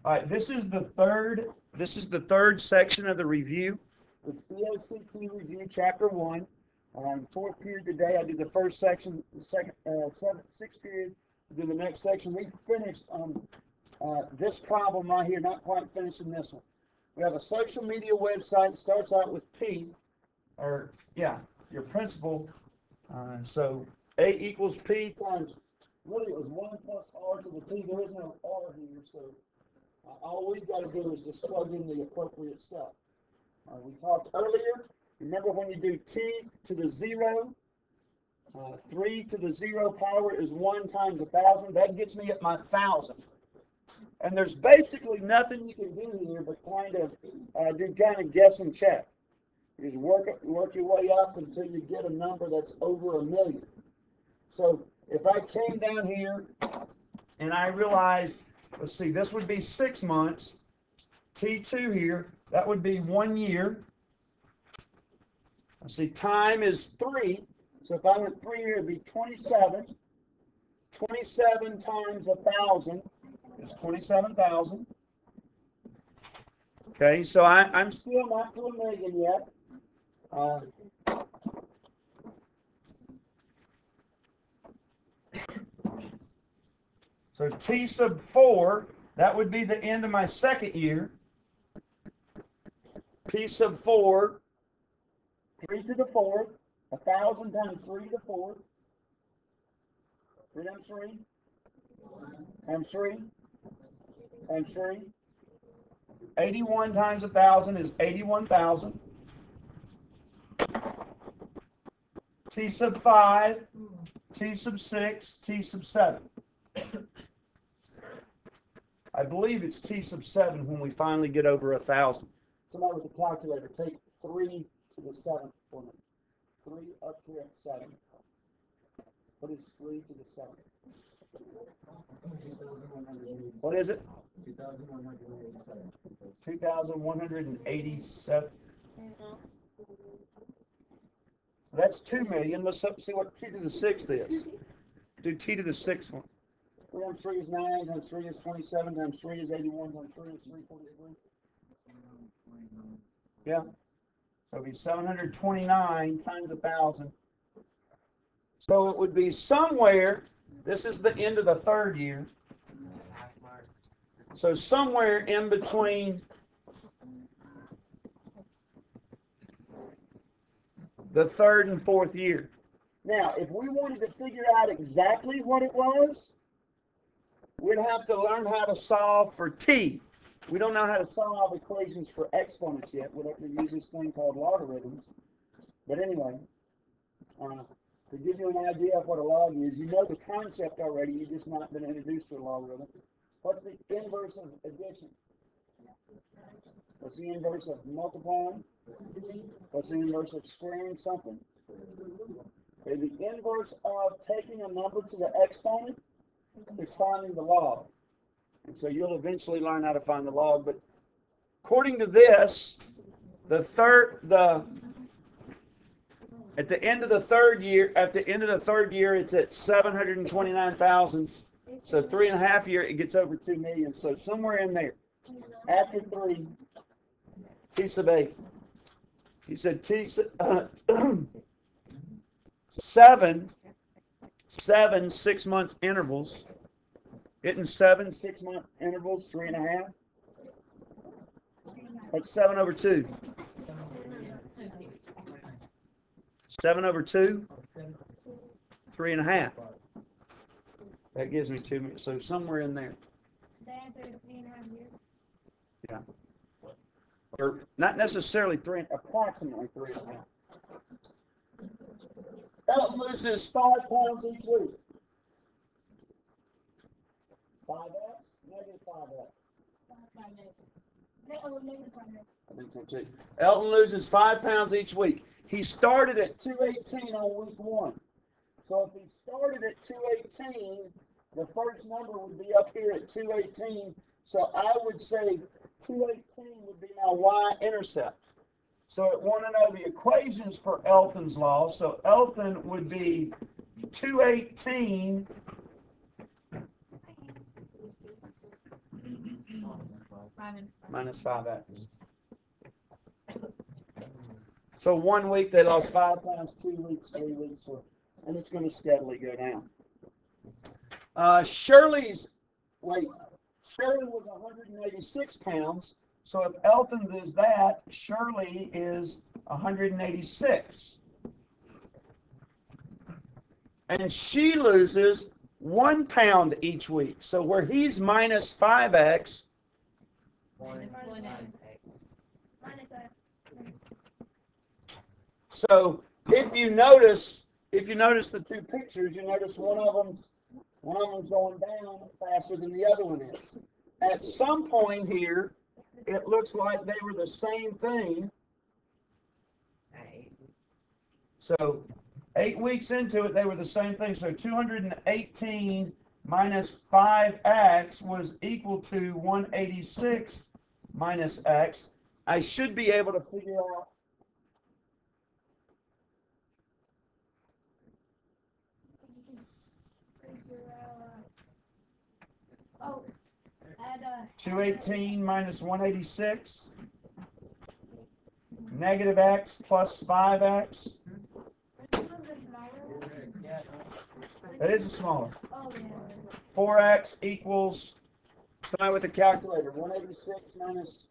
All right, this is the third section of the review. It's EOCT review, chapter 1. Fourth period today, I did the first section, sixth period, I did the next section. We finished this problem right here, not quite finishing this one. We have a social media website, starts out with P, your principal. So A equals P times, really it was 1 plus R to the T. There is no R here, so all we've got to do is just plug in the appropriate stuff. We talked earlier, remember when you do T to the 0, 3 to the 0 power is 1 times 1,000. That gets me at my 1,000. And there's basically nothing you can do here but kind of guess and check. You just work your way up until you get a number that's over 1,000,000. So if I came down here and I realized, let's see, this would be 6 months. T2 here, that would be 1 year. Let's see, time is 3. So if I went 3 here, it would be 27. 27 times 1,000 is 27,000. Okay, so I'm still not to 1,000,000 yet. So T sub 4, that would be the end of my second year. P sub 4, 3 to the 4th, 1,000 times 3 to the 4th. 3 times 3, times 3, times 3. 81 times 1,000 is 81,000. T sub 5, T sub 6, T sub 7. I believe it's T sub 7 when we finally get over 1,000. Somebody with a calculator, take 3 to the 7th for me. 3 up here at 7. What is 3 to the 7th? What is it? 2,187. 2,187. That's 2,000,000. Let's see what T to the 6th is. Do T to the 6th one. 3 times 3 is 9, times 3 is 27, times 3 is 81, times 3 is 343. Yeah. So it would be 729 times 1,000. So it would be somewhere, this is the end of the third year. So somewhere in between the third and fourth year. Now, if we wanted to figure out exactly what it was, we'd have to learn how to solve for T. We don't know how to solve equations for exponents yet. We'll have to use this thing called logarithms. But anyway, to give you an idea of what a log is, you know the concept already, you've just not been introduced to a logarithm. What's the inverse of addition? What's the inverse of multiplying? What's the inverse of squaring something? Okay, the inverse of taking a number to the exponent is finding the log. And so you'll eventually learn how to find the log. But according to this, at the end of the third year, it's at 729,000. So 3.5 years, it gets over 2,000,000. So somewhere in there, after 3, T sub 8. He said T sub 7 6 months intervals. Isn't 7 6-month intervals 3.5? What's 7 over 2? 7 over 2? 3.5. That gives me 2 minutes. So somewhere in there. The answer is 3.5 years. Yeah. Or not necessarily 3, approximately 3.5. Elton loses 5 pounds each week. 5x? Negative 5x. Negative 5x. I think so too. Elton loses 5 pounds each week. He started at 218 on week 1. So if he started at 218, the first number would be up here at 218. So I would say 218 would be my y-intercept. So it want to know the equations for Elton's law. So Elton would be 218 minus 5x. So 1 week they lost 5 pounds, 2 weeks, 3 weeks, and it's going to steadily go down. Shirley was 186 pounds. So if Elton does that, Shirley is 186. And she loses 1 pound each week. So where he's minus 5x, so if you notice the two pictures, you notice one of them's going down faster than the other one is. At some point here, it looks like they were the same thing. So 8 weeks into it, they were the same thing. So 218 minus 5x was equal to 186 minus x. I should be able to figure out Oh, add 218 minus 186, negative x plus 5x. Which one's the smaller one? That is a smaller. Oh, yeah. 4x equals, somebody with a calculator, 186 minus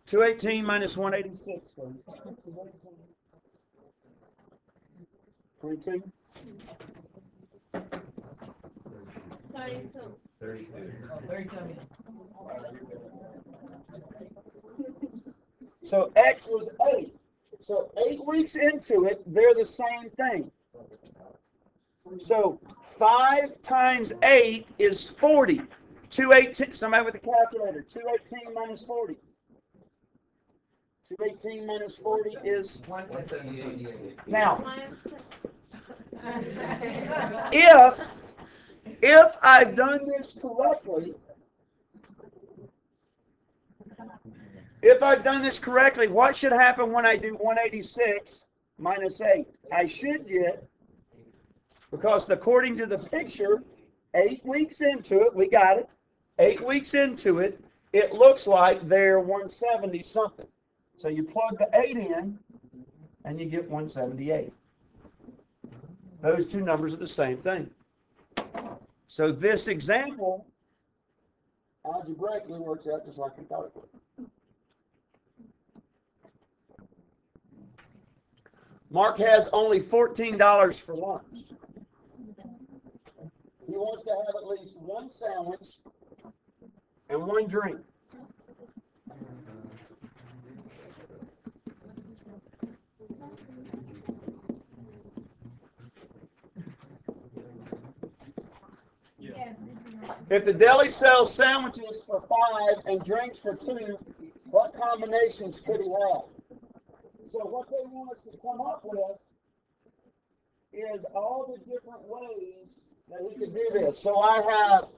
218 minus 186, please. 22. 32. So x was 8. So 8 weeks into it, they're the same thing. So 5 times 8 is 40. 218, somebody with a calculator, 218 minus 40. 218 minus 40 is 178. now. If I've done this correctly, what should happen when I do 186 minus 8? I should get, because according to the picture, 8 weeks into it, we got it. 8 weeks into it, it looks like they're 170 something. So you plug the 8 in, and you get 178. Those two numbers are the same thing. So this example algebraically works out just like we thought it would. Mark has only $14 for lunch. He wants to have at least 1 sandwich and 1 drink. If the deli sells sandwiches for 5 and drinks for 2, what combinations could he have? So what they want us to come up with is all the different ways that he could do this. So I have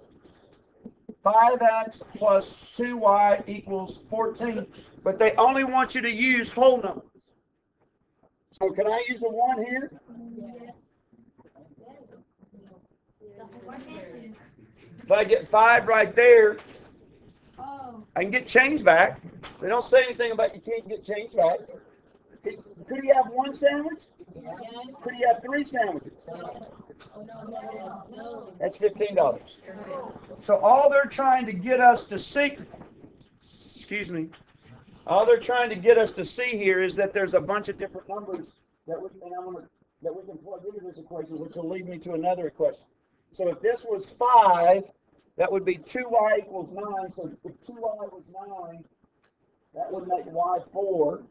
5x plus 2y equals 14, but they only want you to use whole numbers. So can I use a 1 here? Yes. Why can't you? If I get 5 right there, Oh. I can get change back. They don't say anything about you can't get change back. Could he have 1 sandwich? Could he have 3 sandwiches? That's $15. So all they're trying to get us to see, all they're trying to get us to see here is that there's a bunch of different numbers that we can plug into this equation, which will lead me to another equation. So if this was 5, that would be 2y equals 9. So if 2y was 9, that would make y 4.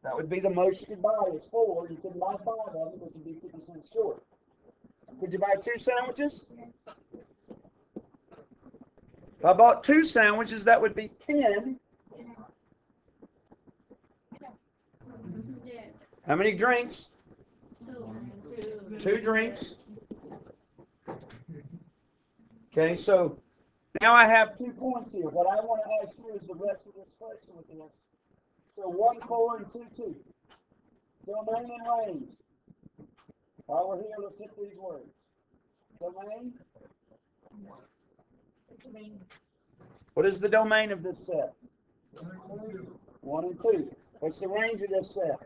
That would be the most you could buy is 4. You couldn't buy 5 of them because you'd be 50 cents short. Could you buy 2 sandwiches? If I bought 2 sandwiches, that would be 10. Yeah. How many drinks? 2. 2 drinks. Okay, so now I have 2 points here. What I want to ask you is the rest of this question with this. So 1, 4, and 2, 2. Domain and range. While we're here, let's hit these words. Domain? What is the domain of this set? 1 and 2. What's the range of this set?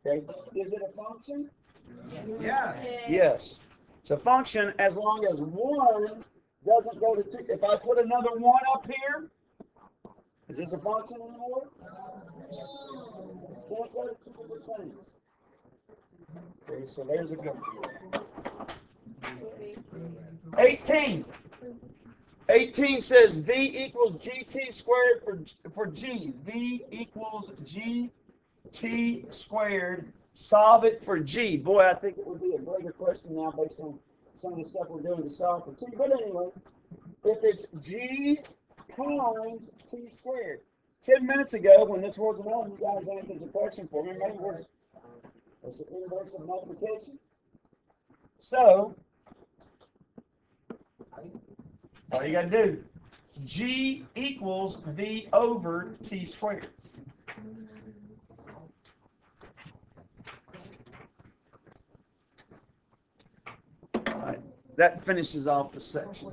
Okay. Is it a function? Yeah. Yes. It's a function as long as 1 doesn't go to 2. If I put another 1 up here, is this a function anymore? Can't go to 2 different things. Okay, so there's a good one. 18. 18 says V equals GT squared for G. V equals GT squared. Solve it for G. Boy, I think it would be a greater question now based on some of the stuff we're doing to solve for T. But anyway, if it's G times T squared. 10 minutes ago, when this wasn't on, you guys answered the question for me. Remember, it's the inverse of multiplication. So, all you got to do, G equals V over T squared. All right, that finishes off the section.